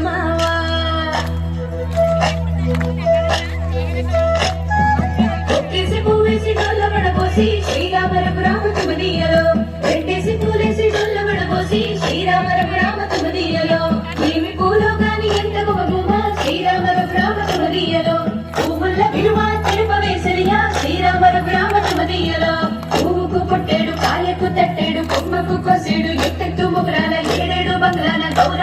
మావా ఒక్కేసి పువ్వేసి డొల్ల పడబోసి శ్రీరామ రఘురామ తుమదీయలో రెండేసి పూలేసి డొల్ల పడబోసి శ్రీరామ రఘురామ తుమదీయలో ఏమి పూలో గాని ఎంత గుమగుమ శ్రీరామ రఘురామ తుమదీయలో పువ్వుల విలువ తెలుపవేసరియా శ్రీరామ రఘురామ తుమదీయలో పువ్వుకు పుట్టేడు కాయకు తట్టేడు కొమ్మకు కొసేడు